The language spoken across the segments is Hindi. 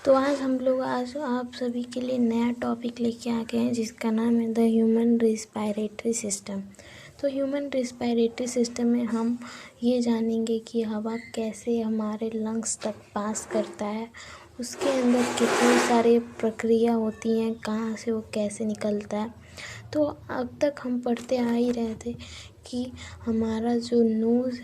तो आज आप सभी के लिए नया टॉपिक लेके आ गए हैं जिसका नाम है द ह्यूमन रिस्पायरेटरी सिस्टम। तो ह्यूमन रिस्पायरेटरी सिस्टम में हम ये जानेंगे कि हवा कैसे हमारे लंग्स तक पास करता है, उसके अंदर कितनी सारी प्रक्रिया होती हैं, कहाँ से वो कैसे निकलता है। तो अब तक हम पढ़ते आ ही रहे थे कि हमारा जो नोज़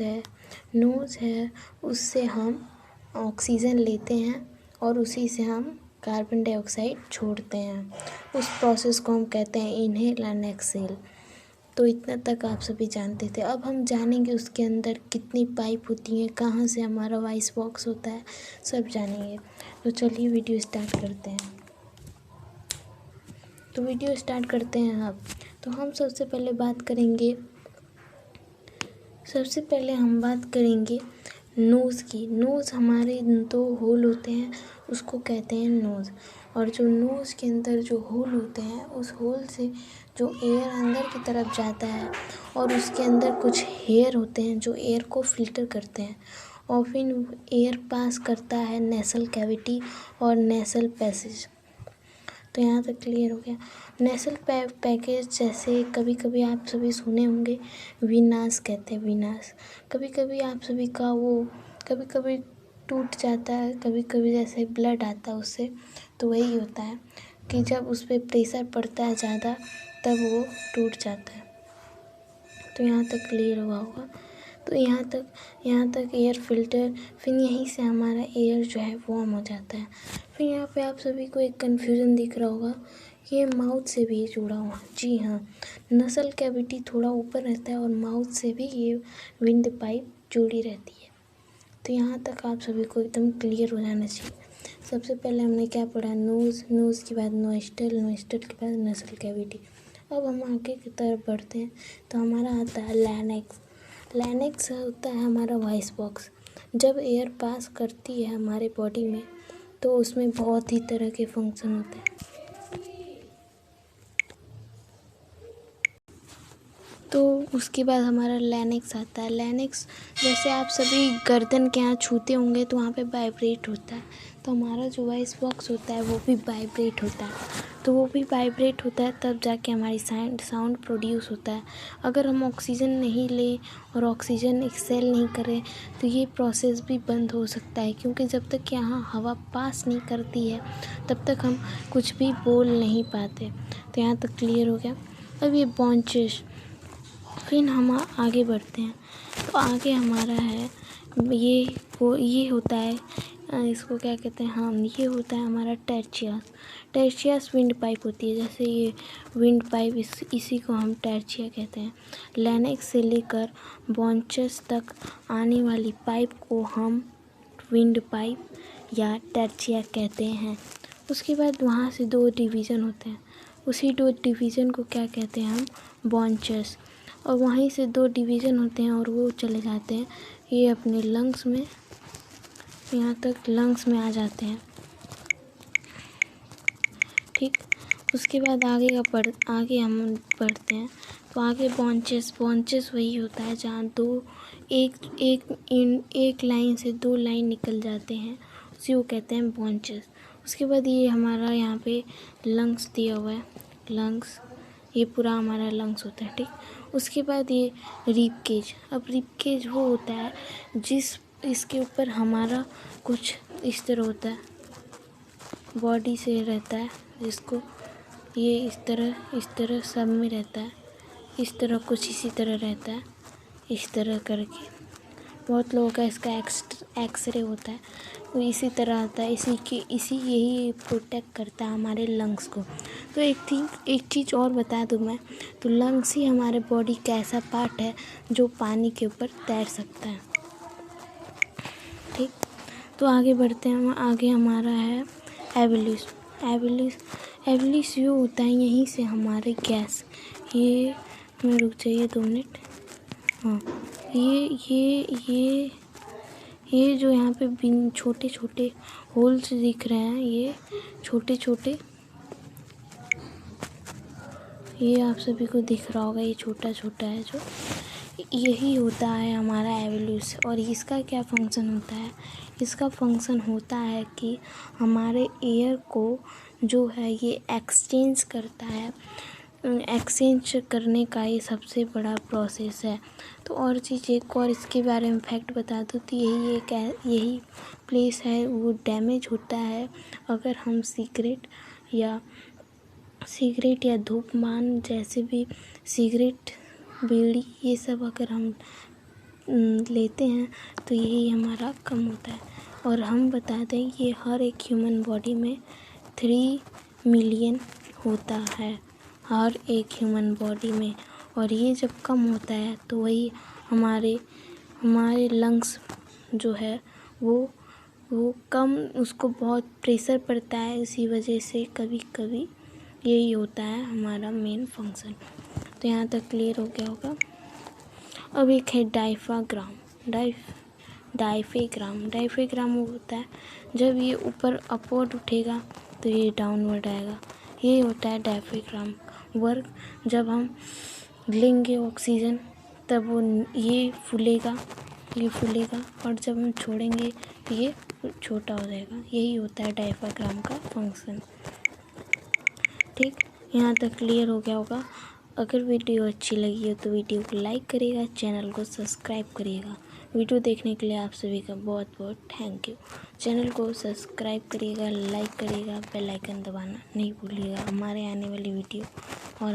है उससे हम ऑक्सीजन लेते हैं और उसी से हम कार्बन डाइऑक्साइड छोड़ते हैं। उस प्रोसेस को हम कहते हैं इनहेल एंड एक्सहेल। तो इतना तक आप सभी जानते थे। अब हम जानेंगे उसके अंदर कितनी पाइप होती हैं, कहाँ से हमारा वॉइस बॉक्स होता है, सब जानेंगे। तो चलिए वीडियो स्टार्ट करते हैं। अब तो हम सबसे पहले बात करेंगे नोज़ की। नोज़ हमारे 2 होल होते हैं, उसको कहते हैं नोज़। और जो नोज़ के अंदर जो होल होते हैं, उस होल से जो एयर अंदर की तरफ जाता है और उसके अंदर कुछ हेयर होते हैं जो एयर को फिल्टर करते हैं और फिर एयर पास करता है नेसल कैविटी और नेसल पैसेज। तो यहाँ तक क्लियर हो गया। नेसल पैकेज जैसे कभी कभी आप सभी सुने होंगे विनास कहते हैं, विनास। कभी कभी आप सभी का वो कभी कभी टूट जाता है, कभी कभी जैसे ब्लड आता है उससे, तो वही होता है कि जब उस पर प्रेशर पड़ता है ज़्यादा तब वो टूट जाता है। तो यहाँ तक क्लियर हुआ होगा। तो यहाँ तक एयर फिल्टर, फिर यहीं से हमारा एयर जो है वार्म हो जाता है। फिर यहाँ पे आप सभी को एक कन्फ्यूज़न दिख रहा होगा कि ये माउथ से भी जुड़ा हुआ। जी हाँ, नसल कैविटी थोड़ा ऊपर रहता है और माउथ से भी ये विंड पाइप जुड़ी रहती है। तो यहाँ तक आप सभी को एकदम क्लियर हो जाना चाहिए। सबसे पहले हमने क्या पढ़ा, नोज़ के बाद नोस्ट्रल के बाद नसल कैविटी। अब हम आगे की तरफ बढ़ते हैं तो हमारा आता है लैरिंक्स होता है हमारा वॉइस बॉक्स। जब एयर पास करती है हमारे बॉडी में तो उसमें बहुत ही तरह के फंक्शन होते हैं। तो उसके बाद हमारा लैरिंक्स आता है। लैरिंक्स जैसे आप सभी गर्दन के यहाँ छूते होंगे तो वहाँ पे वाइब्रेट होता है, तो हमारा जो वॉइस बॉक्स होता है वो भी वाइब्रेट होता है, तब जाके हमारी साउंड प्रोड्यूस होता है। अगर हम ऑक्सीजन नहीं लें और ऑक्सीजन एक्सहेल नहीं करें तो ये प्रोसेस भी बंद हो सकता है, क्योंकि जब तक यहाँ हवा पास नहीं करती है तब तक हम कुछ भी बोल नहीं पाते। तो यहाँ तक क्लियर हो गया। अब ये ब्रोंचिस, फिर हम आगे बढ़ते हैं तो आगे हमारा है ये होता है, इसको क्या कहते हैं, हाँ ये होता है हमारा टर्चियस विंड पाइप होती है। जैसे ये विंड पाइप, इसी को हम टर्चिया कहते हैं। लैरिंक्स से लेकर ब्रोंचिस तक आने वाली पाइप को हम विंड पाइप या टर्चिया कहते हैं। उसके बाद वहाँ से 2 डिवीज़न होते हैं, उसी 2 डिवीज़न को क्या कहते हैं हम, ब्रोंचिस। और वहीं से 2 डिवीज़न होते हैं और वो चले जाते हैं ये अपने लंग्स में, यहाँ तक लंग्स में आ जाते हैं। ठीक, उसके बाद आगे हम बढ़ते हैं तो आगे ब्रोंचिस वही होता है जहाँ एक लाइन से 2 लाइन निकल जाते हैं, उसी को कहते हैं ब्रोंचिस। उसके बाद ये हमारा यहाँ पे लंग्स दिया हुआ है, लंग्स, ये पूरा हमारा लंग्स होता है। ठीक, उसके बाद ये रिब केज। अब रिब केज वो होता है इसके ऊपर हमारा कुछ इस तरह होता है, बॉडी से रहता है, जिसको ये इस तरह सब में रहता है, इस तरह कुछ इसी तरह रहता है, इस तरह करके। बहुत लोगों का इसका एक्सरे होता है, वो इसी तरह आता है, यही प्रोटेक्ट करता है हमारे लंग्स को। तो एक चीज़ और बता दूँ मैं, तो लंग्स ही हमारे बॉडी का ऐसा पार्ट है जो पानी के ऊपर तैर सकता है। ठीक, तो आगे बढ़ते हैं। आगे हमारा है एवोल्यूशन ये होता है यहीं से हमारे गैस, ये मैं रुक जाइए 2 मिनट। हाँ, ये जो यहाँ पे छोटे छोटे होल्स दिख रहे हैं, ये छोटे छोटे, ये आप सभी को दिख रहा होगा, ये छोटा छोटा है जो, यही होता है हमारा एवोल्यूशन। और इसका क्या फंक्शन होता है? इसका फंक्शन होता है कि हमारे एयर को जो है ये एक्सचेंज करता है। एक्सचेंज करने का ये सबसे बड़ा प्रोसेस है। तो और चीज़ एक और इसके बारे में फैक्ट बता दूँ तो यही प्लेस है वो डैमेज होता है अगर हम सिगरेट या धूम्रपान जैसे भी सिगरेट, बीड़ी ये सब अगर हम लेते हैं तो यही हमारा कम होता है। और हम बता दें ये हर एक ह्यूमन बॉडी में 3 मिलियन होता है, हर एक ह्यूमन बॉडी में। और ये जब कम होता है तो वही हमारे लंग्स जो है वो कम, उसको बहुत प्रेशर पड़ता है, इसी वजह से कभी कभी यही होता है हमारा मेन फंक्शन। तो यहाँ तक क्लियर हो गया होगा। अब एक है डायफ्राम वो होता है जब ये ऊपर अपवर्ड उठेगा तो ये डाउनवर्ड आएगा। ये होता है डायफ्राम वर्क। जब हम लेंगे ऑक्सीजन तब ये फूलेगा और जब हम छोड़ेंगे तो ये छोटा हो जाएगा। यही होता है डायफ्राम का फंक्शन। ठीक, यहाँ तक क्लियर हो गया होगा। अगर वीडियो अच्छी लगी हो तो वीडियो को लाइक करिएगा, चैनल को सब्सक्राइब करिएगा। वीडियो देखने के लिए आप सभी का बहुत बहुत थैंक यू। चैनल को सब्सक्राइब करिएगा, लाइक करिएगा, बेल आइकन दबाना नहीं भूलिएगा हमारे आने वाली वीडियो